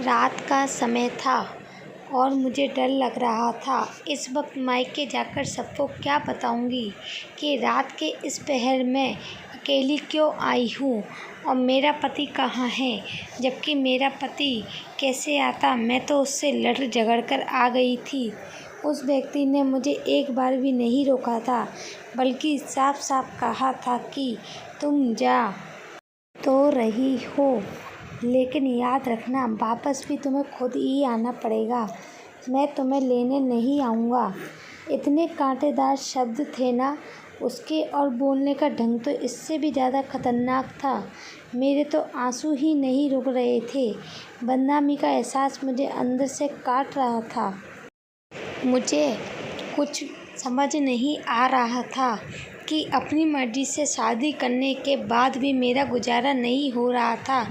रात का समय था और मुझे डर लग रहा था। इस वक्त मायके जाकर सबको क्या बताऊंगी कि रात के इस पहर में अकेली क्यों आई हूँ और मेरा पति कहाँ है। जबकि मेरा पति कैसे आता, मैं तो उससे लड़ झगड़ कर आ गई थी। उस व्यक्ति ने मुझे एक बार भी नहीं रोका था, बल्कि साफ साफ कहा था कि तुम जा तो रही हो, लेकिन याद रखना वापस भी तुम्हें खुद ही आना पड़ेगा, मैं तुम्हें लेने नहीं आऊँगा। इतने कांटेदार शब्द थे ना उसके, और बोलने का ढंग तो इससे भी ज़्यादा खतरनाक था। मेरे तो आंसू ही नहीं रुक रहे थे। बदनामी का एहसास मुझे अंदर से काट रहा था। मुझे कुछ समझ नहीं आ रहा था कि अपनी मर्जी से शादी करने के बाद भी मेरा गुजारा नहीं हो रहा था।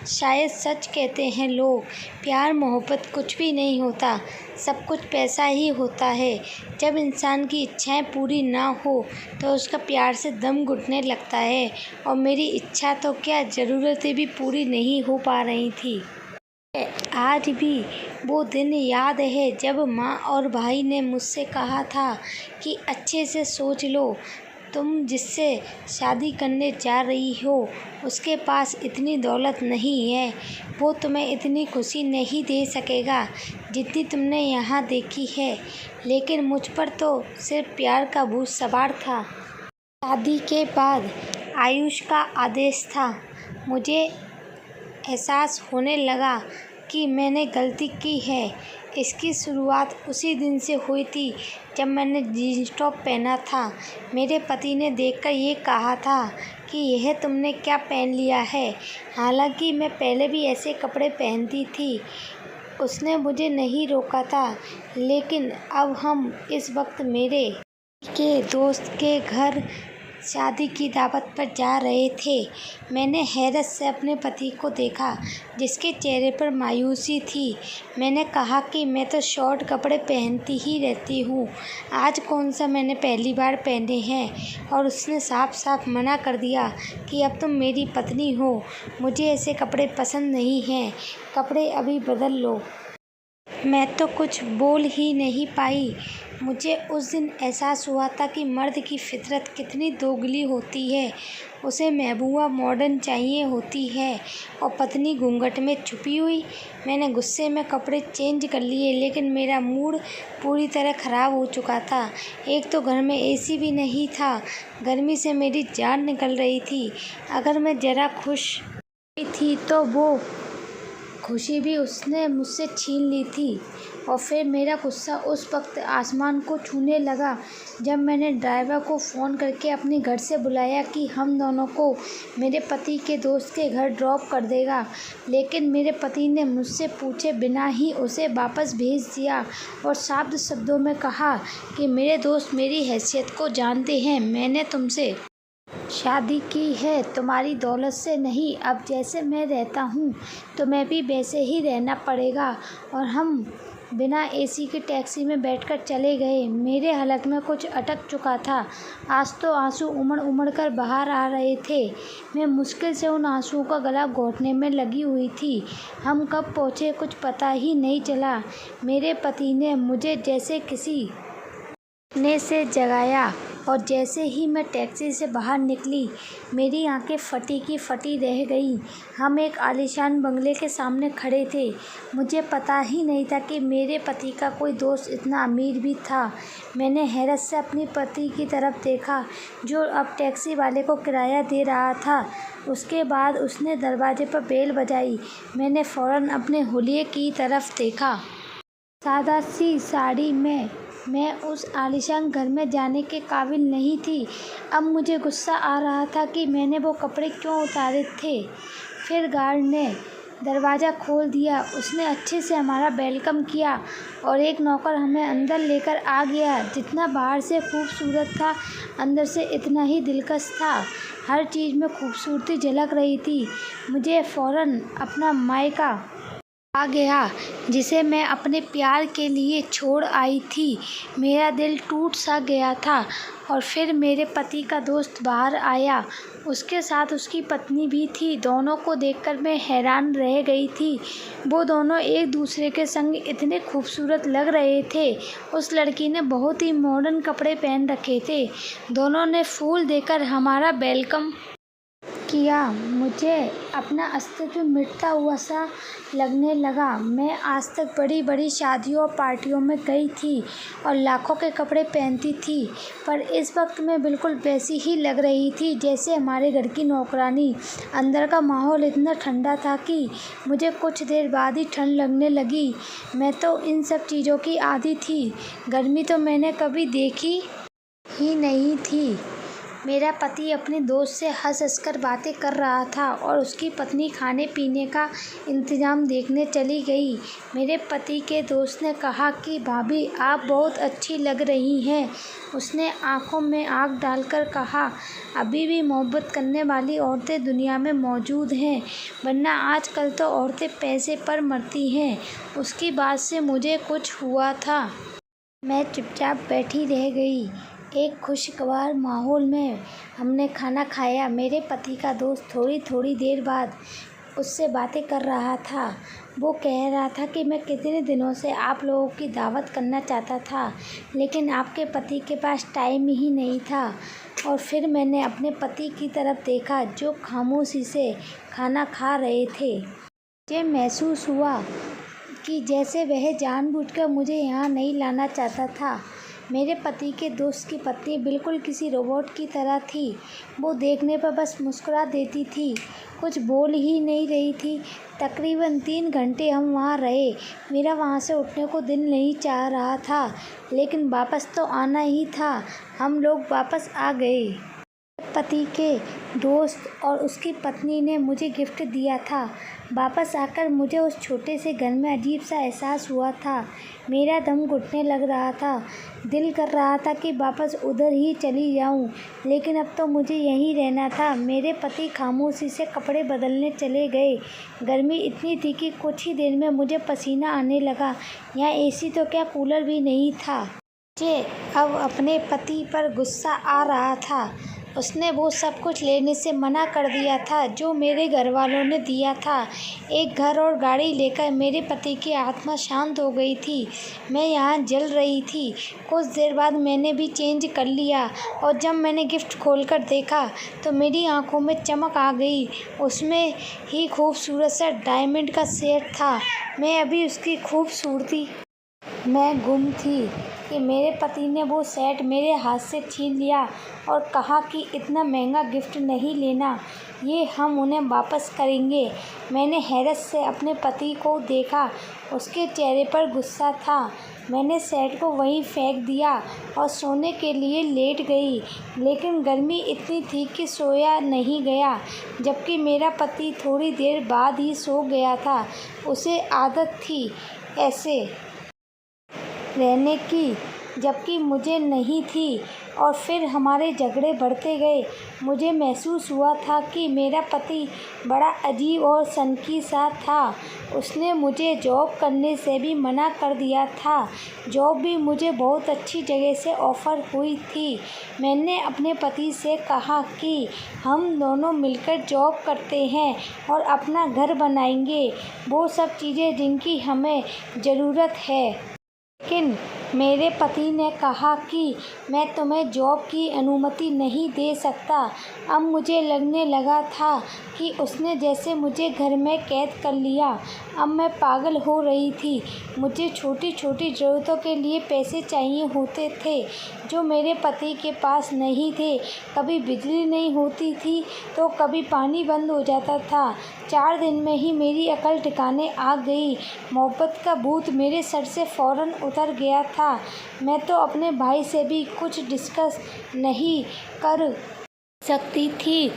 शायद सच कहते हैं लोग, प्यार मोहब्बत कुछ भी नहीं होता, सब कुछ पैसा ही होता है। जब इंसान की इच्छाएं पूरी ना हो तो उसका प्यार से दम घुटने लगता है, और मेरी इच्छा तो क्या, ज़रूरतें भी पूरी नहीं हो पा रही थी। आज भी वो दिन याद है जब माँ और भाई ने मुझसे कहा था कि अच्छे से सोच लो, तुम जिससे शादी करने जा रही हो उसके पास इतनी दौलत नहीं है, वो तुम्हें इतनी खुशी नहीं दे सकेगा जितनी तुमने यहाँ देखी है। लेकिन मुझ पर तो सिर्फ प्यार का भूत सवार था। शादी के बाद आयुष का आदेश था। मुझे एहसास होने लगा कि मैंने गलती की है। इसकी शुरुआत उसी दिन से हुई थी जब मैंने जीन्स टॉप पहना था। मेरे पति ने देखकर ये कहा था कि यह तुमने क्या पहन लिया है। हालांकि मैं पहले भी ऐसे कपड़े पहनती थी। उसने मुझे नहीं रोका था, लेकिन अब हम इस वक्त मेरे के दोस्त के घर शादी की दावत पर जा रहे थे। मैंने हैरत से अपने पति को देखा, जिसके चेहरे पर मायूसी थी। मैंने कहा कि मैं तो शॉर्ट कपड़े पहनती ही रहती हूँ, आज कौन सा मैंने पहली बार पहने हैं। और उसने साफ साफ मना कर दिया कि अब तुम मेरी पत्नी हो, मुझे ऐसे कपड़े पसंद नहीं हैं, कपड़े अभी बदल लो। मैं तो कुछ बोल ही नहीं पाई। मुझे उस दिन एहसास हुआ था कि मर्द की फितरत कितनी दोगली होती है। उसे महबूबा मॉडर्न चाहिए होती है और पत्नी घूंघट में छुपी हुई। मैंने गुस्से में कपड़े चेंज कर लिए, लेकिन मेरा मूड पूरी तरह ख़राब हो चुका था। एक तो घर में एसी भी नहीं था, गर्मी से मेरी जान निकल रही थी। अगर मैं ज़रा खुश थी तो वो खुशी भी उसने मुझसे छीन ली थी। और फिर मेरा गुस्सा उस वक्त आसमान को छूने लगा जब मैंने ड्राइवर को फ़ोन करके अपने घर से बुलाया कि हम दोनों को मेरे पति के दोस्त के घर ड्रॉप कर देगा। लेकिन मेरे पति ने मुझसे पूछे बिना ही उसे वापस भेज दिया और साफ शब्दों में कहा कि मेरे दोस्त मेरी हैसियत को जानते हैं, मैंने तुमसे शादी की है, तुम्हारी दौलत से नहीं। अब जैसे मैं रहता हूँ तुम्हें भी वैसे ही रहना पड़ेगा। और हम बिना एसी की टैक्सी में बैठकर चले गए। मेरे हलक में कुछ अटक चुका था। आज तो आंसू उमड़ उमड़ कर बाहर आ रहे थे। मैं मुश्किल से उन आंसुओं का गला घोंटने में लगी हुई थी। हम कब पहुँचे कुछ पता ही नहीं चला। मेरे पति ने मुझे जैसे किसी सपने से जगाया, और जैसे ही मैं टैक्सी से बाहर निकली मेरी आंखें फटी की फटी रह गईं। हम एक आलीशान बंगले के सामने खड़े थे। मुझे पता ही नहीं था कि मेरे पति का कोई दोस्त इतना अमीर भी था। मैंने हैरत से अपनी पति की तरफ देखा, जो अब टैक्सी वाले को किराया दे रहा था। उसके बाद उसने दरवाजे पर बेल बजाई। मैंने फ़ौरन अपने हुलिये की तरफ देखा। सादा सी साड़ी में मैं उस आलीशान घर में जाने के काबिल नहीं थी। अब मुझे गुस्सा आ रहा था कि मैंने वो कपड़े क्यों उतारे थे। फिर गार्ड ने दरवाज़ा खोल दिया। उसने अच्छे से हमारा वेलकम किया और एक नौकर हमें अंदर लेकर आ गया। जितना बाहर से खूबसूरत था, अंदर से इतना ही दिलकश था। हर चीज़ में खूबसूरती झलक रही थी। मुझे फ़ौरन अपना मायका आ गया जिसे मैं अपने प्यार के लिए छोड़ आई थी। मेरा दिल टूट सा गया था। और फिर मेरे पति का दोस्त बाहर आया, उसके साथ उसकी पत्नी भी थी। दोनों को देखकर मैं हैरान रह गई थी। वो दोनों एक दूसरे के संग इतने खूबसूरत लग रहे थे। उस लड़की ने बहुत ही मॉडर्न कपड़े पहन रखे थे। दोनों ने फूल देकर हमारा वेलकम किया। मुझे अपना अस्तित्व मिटता हुआ सा लगने लगा। मैं आज तक बड़ी बड़ी शादियों और पार्टियों में गई थी और लाखों के कपड़े पहनती थी, पर इस वक्त मैं बिल्कुल वैसी ही लग रही थी जैसे हमारे घर की नौकरानी। अंदर का माहौल इतना ठंडा था कि मुझे कुछ देर बाद ही ठंड लगने लगी। मैं तो इन सब चीज़ों की आदी थी। गर्मी तो मैंने कभी देखी ही नहीं थी। मेरा पति अपने दोस्त से हंस हंस कर बातें कर रहा था और उसकी पत्नी खाने पीने का इंतज़ाम देखने चली गई। मेरे पति के दोस्त ने कहा कि भाभी आप बहुत अच्छी लग रही हैं। उसने आंखों में आग डालकर कहा, अभी भी मोहब्बत करने वाली औरतें दुनिया में मौजूद हैं, वरना आजकल तो औरतें पैसे पर मरती हैं। उसकी बात से मुझे कुछ हुआ था। मैं चुपचाप बैठी रह गई। एक खुशगवार माहौल में हमने खाना खाया। मेरे पति का दोस्त थोड़ी थोड़ी देर बाद उससे बातें कर रहा था। वो कह रहा था कि मैं कितने दिनों से आप लोगों की दावत करना चाहता था, लेकिन आपके पति के पास टाइम ही नहीं था। और फिर मैंने अपने पति की तरफ देखा जो खामोशी से खाना खा रहे थे। मुझे महसूस हुआ कि जैसे वह जानबूझकर मुझे यहाँ नहीं लाना चाहता था। मेरे पति के दोस्त की पत्नी बिल्कुल किसी रोबोट की तरह थी। वो देखने पर बस मुस्कुरा देती थी, कुछ बोल ही नहीं रही थी। तकरीबन 3 घंटे हम वहाँ रहे। मेरा वहाँ से उठने को दिल नहीं चाह रहा था, लेकिन वापस तो आना ही था। हम लोग वापस आ गए। पति के दोस्त और उसकी पत्नी ने मुझे गिफ्ट दिया था। वापस आकर मुझे उस छोटे से घर में अजीब सा एहसास हुआ था। मेरा दम घुटने लग रहा था। दिल कर रहा था कि वापस उधर ही चली जाऊं, लेकिन अब तो मुझे यहीं रहना था। मेरे पति खामोशी से कपड़े बदलने चले गए। गर्मी इतनी थी कि कुछ ही देर में मुझे पसीना आने लगा। यहाँ एसी तो क्या, कूलर भी नहीं था। मुझे अब अपने पति पर गुस्सा आ रहा था। उसने वो सब कुछ लेने से मना कर दिया था जो मेरे घर वालों ने दिया था। एक घर और गाड़ी लेकर मेरे पति की आत्मा शांत हो गई थी। मैं यहाँ जल रही थी। कुछ देर बाद मैंने भी चेंज कर लिया और जब मैंने गिफ्ट खोलकर देखा तो मेरी आंखों में चमक आ गई। उसमें ही खूबसूरत सा डायमंड का सेट था। मैं अभी उसकी खूबसूरती में गुम थी कि मेरे पति ने वो सेट मेरे हाथ से छीन लिया और कहा कि इतना महंगा गिफ्ट नहीं लेना, ये हम उन्हें वापस करेंगे। मैंने हैरत से अपने पति को देखा। उसके चेहरे पर गुस्सा था। मैंने सेट को वहीं फेंक दिया और सोने के लिए लेट गई, लेकिन गर्मी इतनी थी कि सोया नहीं गया। जबकि मेरा पति थोड़ी देर बाद ही सो गया था। उसे आदत थी ऐसे रहने की, जबकि मुझे नहीं थी। और फिर हमारे झगड़े बढ़ते गए। मुझे महसूस हुआ था कि मेरा पति बड़ा अजीब और सनकी सा था। उसने मुझे जॉब करने से भी मना कर दिया था। जॉब भी मुझे बहुत अच्छी जगह से ऑफ़र हुई थी। मैंने अपने पति से कहा कि हम दोनों मिलकर जॉब करते हैं और अपना घर बनाएंगे, वो सब चीज़ें जिनकी हमें ज़रूरत है। लेकिन मेरे पति ने कहा कि मैं तुम्हें जॉब की अनुमति नहीं दे सकता। अब मुझे लगने लगा था कि उसने जैसे मुझे घर में कैद कर लिया। अब मैं पागल हो रही थी। मुझे छोटी छोटी ज़रूरतों के लिए पैसे चाहिए होते थे जो मेरे पति के पास नहीं थे। कभी बिजली नहीं होती थी तो कभी पानी बंद हो जाता था। 4 दिन में ही मेरी अकल ठिकाने आ गई। मोहब्बत का भूत मेरे सर से फ़ौरन उतर गया था। मैं तो अपने भाई से भी कुछ डिस्कस नहीं कर सकती थी।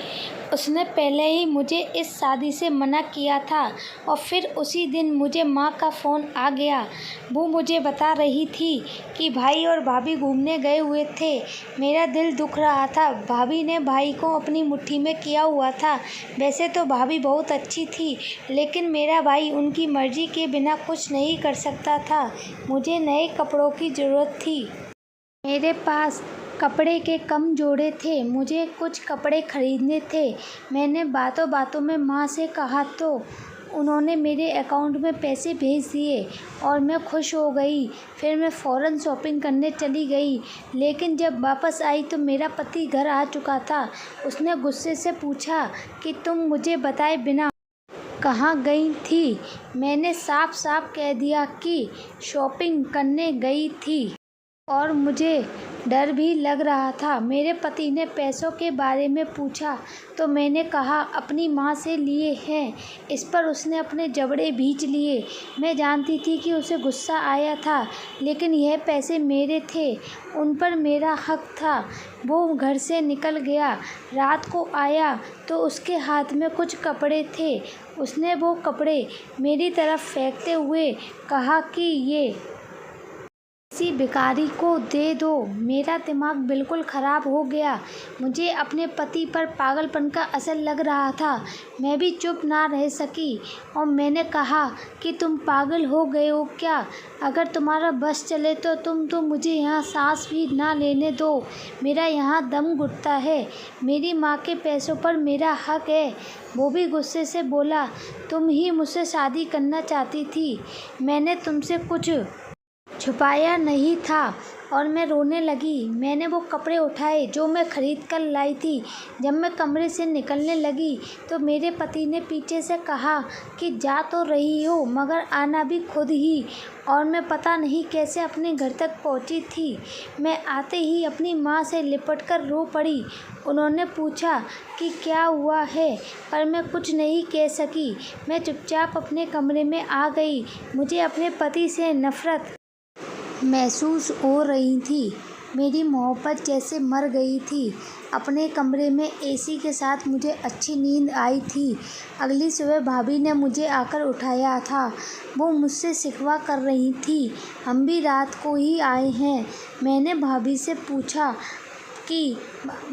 उसने पहले ही मुझे इस शादी से मना किया था और फिर उसी दिन मुझे माँ का फ़ोन आ गया। वो मुझे बता रही थी कि भाई और भाभी घूमने गए हुए थे। मेरा दिल दुख रहा था। भाभी ने भाई को अपनी मुट्ठी में किया हुआ था। वैसे तो भाभी बहुत अच्छी थी, लेकिन मेरा भाई उनकी मर्ज़ी के बिना कुछ नहीं कर सकता था। मुझे नए कपड़ों की ज़रूरत थी। मेरे पास कपड़े के कम जोड़े थे। मुझे कुछ कपड़े खरीदने थे। मैंने बातों बातों में माँ से कहा तो उन्होंने मेरे अकाउंट में पैसे भेज दिए और मैं खुश हो गई। फिर मैं फ़ौरन शॉपिंग करने चली गई। लेकिन जब वापस आई तो मेरा पति घर आ चुका था। उसने गुस्से से पूछा कि तुम मुझे बताए बिना कहाँ गई थी। मैंने साफ साफ कह दिया कि शॉपिंग करने गई थी और मुझे डर भी लग रहा था। मेरे पति ने पैसों के बारे में पूछा तो मैंने कहा अपनी माँ से लिए हैं। इस पर उसने अपने जबड़े भींच लिए। मैं जानती थी कि उसे गुस्सा आया था, लेकिन यह पैसे मेरे थे, उन पर मेरा हक था। वो घर से निकल गया। रात को आया तो उसके हाथ में कुछ कपड़े थे। उसने वो कपड़े मेरी तरफ फेंकते हुए कहा कि ये किसी भिखारी को दे दो। मेरा दिमाग बिल्कुल ख़राब हो गया। मुझे अपने पति पर पागलपन का असर लग रहा था। मैं भी चुप ना रह सकी और मैंने कहा कि तुम पागल हो गए हो क्या? अगर तुम्हारा बस चले तो तुम तो मुझे यहाँ सांस भी ना लेने दो। मेरा यहाँ दम घुटता है। मेरी माँ के पैसों पर मेरा हक है। वो भी गुस्से से बोला, तुम ही मुझसे शादी करना चाहती थी। मैंने तुमसे कुछ छुपाया नहीं था। और मैं रोने लगी। मैंने वो कपड़े उठाए जो मैं खरीद कर लाई थी। जब मैं कमरे से निकलने लगी तो मेरे पति ने पीछे से कहा कि जा तो रही हो मगर आना भी खुद ही। और मैं पता नहीं कैसे अपने घर तक पहुंची थी। मैं आते ही अपनी माँ से लिपट कर रो पड़ी। उन्होंने पूछा कि क्या हुआ है, पर मैं कुछ नहीं कह सकी। मैं चुपचाप अपने कमरे में आ गई। मुझे अपने पति से नफ़रत महसूस हो रही थी। मेरी मोहब्बत जैसे मर गई थी। अपने कमरे में एसी के साथ मुझे अच्छी नींद आई थी। अगली सुबह भाभी ने मुझे आकर उठाया था। वो मुझसे शिकवा कर रही थी, हम भी रात को ही आए हैं। मैंने भाभी से पूछा कि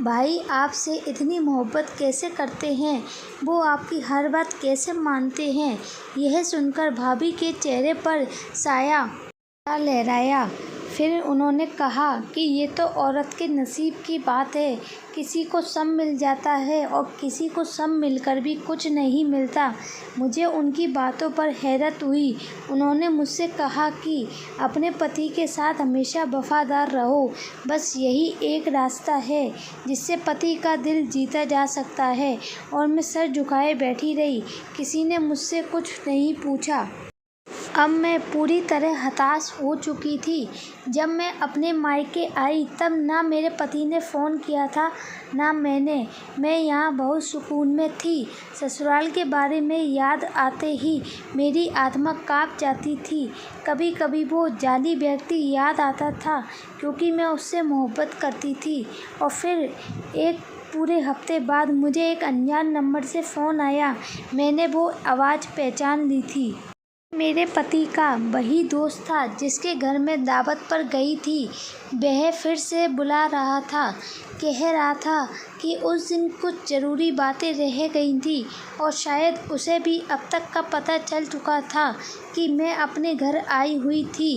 भाई आपसे इतनी मोहब्बत कैसे करते हैं, वो आपकी हर बात कैसे मानते हैं। यह सुनकर भाभी के चेहरे पर साया लहराया। फिर उन्होंने कहा कि ये तो औरत के नसीब की बात है। किसी को सब मिल जाता है और किसी को सब मिलकर भी कुछ नहीं मिलता। मुझे उनकी बातों पर हैरत हुई। उन्होंने मुझसे कहा कि अपने पति के साथ हमेशा वफादार रहो। बस यही एक रास्ता है जिससे पति का दिल जीता जा सकता है। और मैं सर झुकाए बैठी रही। किसी ने मुझसे कुछ नहीं पूछा। अब मैं पूरी तरह हताश हो चुकी थी। जब मैं अपने मायके आई तब ना मेरे पति ने फ़ोन किया था ना मैंने। मैं यहाँ बहुत सुकून में थी। ससुराल के बारे में याद आते ही मेरी आत्मा काँप जाती थी। कभी कभी वो जाली व्यक्ति याद आता था क्योंकि मैं उससे मोहब्बत करती थी। और फिर एक पूरे हफ्ते बाद मुझे एक अनजान नंबर से फ़ोन आया। मैंने वो आवाज़ पहचान ली थी। मेरे पति का वही दोस्त था जिसके घर में दावत पर गई थी। वह फिर से बुला रहा था। कह रहा था कि उस दिन कुछ ज़रूरी बातें रह गई थी और शायद उसे भी अब तक का पता चल चुका था कि मैं अपने घर आई हुई थी।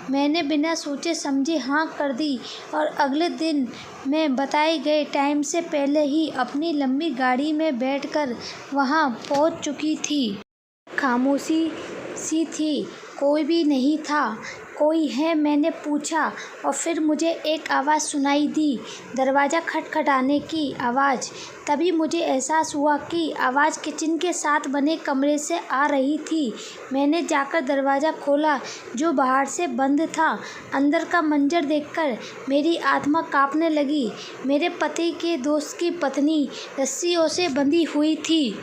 मैंने बिना सोचे समझे हाँ कर दी और अगले दिन मैं बताए गए टाइम से पहले ही अपनी लंबी गाड़ी में बैठकर वहाँ पहुँच चुकी थी। खामोशी सी थी, कोई भी नहीं था। कोई है, मैंने पूछा और फिर मुझे एक आवाज़ सुनाई दी, दरवाज़ा खटखटाने की आवाज़। तभी मुझे एहसास हुआ कि आवाज़ किचन के साथ बने कमरे से आ रही थी। मैंने जाकर दरवाज़ा खोला जो बाहर से बंद था। अंदर का मंजर देखकर मेरी आत्मा कांपने लगी। मेरे पति के दोस्त की पत्नी रस्सियों से बंधी हुई थी।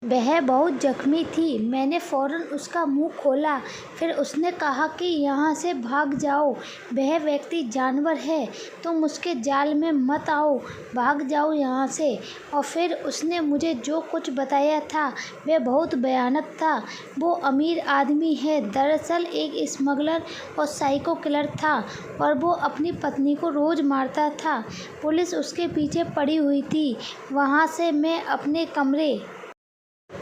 वह बहुत जख्मी थी। मैंने फ़ौरन उसका मुंह खोला। फिर उसने कहा कि यहाँ से भाग जाओ, वह व्यक्ति जानवर है, तुम उसके जाल में मत आओ, भाग जाओ यहाँ से। और फिर उसने मुझे जो कुछ बताया था वह बहुत भयानक था। वो अमीर आदमी है, दरअसल एक स्मगलर और साइको किलर था, और वो अपनी पत्नी को रोज़ मारता था। पुलिस उसके पीछे पड़ी हुई थी। वहाँ से मैं अपने कमरे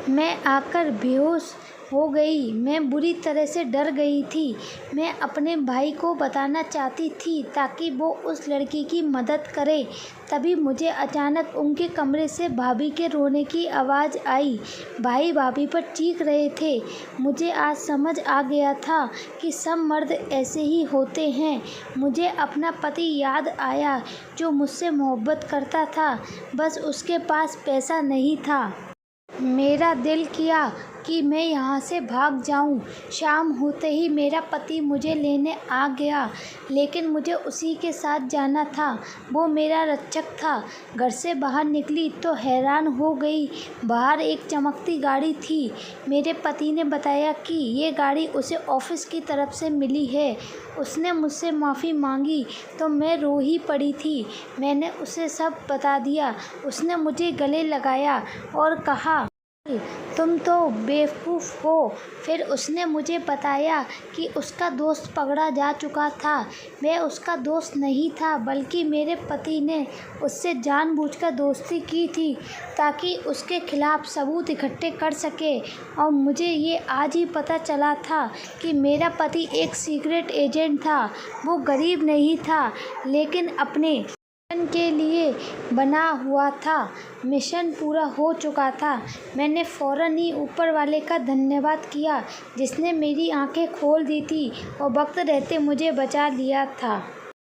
मैं आकर बेहोश हो गई। मैं बुरी तरह से डर गई थी। मैं अपने भाई को बताना चाहती थी ताकि वो उस लड़की की मदद करे। तभी मुझे अचानक उनके कमरे से भाभी के रोने की आवाज़ आई। भाई भाभी पर चीख रहे थे। मुझे आज समझ आ गया था कि सब मर्द ऐसे ही होते हैं। मुझे अपना पति याद आया जो मुझसे मोहब्बत करता था, बस उसके पास पैसा नहीं था। मेरा दिल किया कि मैं यहाँ से भाग जाऊँ। शाम होते ही मेरा पति मुझे लेने आ गया, लेकिन मुझे उसी के साथ जाना था। वो मेरा रक्षक था। घर से बाहर निकली तो हैरान हो गई। बाहर एक चमकती गाड़ी थी। मेरे पति ने बताया कि ये गाड़ी उसे ऑफिस की तरफ से मिली है। उसने मुझसे माफ़ी मांगी तो मैं रो ही पड़ी थी। मैंने उसे सब बता दिया। उसने मुझे गले लगाया और कहा, तुम तो बेवकूफ़ हो। फिर उसने मुझे बताया कि उसका दोस्त पकड़ा जा चुका था। वह उसका दोस्त नहीं था, बल्कि मेरे पति ने उससे जानबूझकर दोस्ती की थी ताकि उसके खिलाफ सबूत इकट्ठे कर सके। और मुझे ये आज ही पता चला था कि मेरा पति एक सीक्रेट एजेंट था। वो गरीब नहीं था, लेकिन अपने मिशन के लिए बना हुआ था। मिशन पूरा हो चुका था। मैंने फ़ौरन ही ऊपर वाले का धन्यवाद किया जिसने मेरी आंखें खोल दी थी और वक्त रहते मुझे बचा लिया था।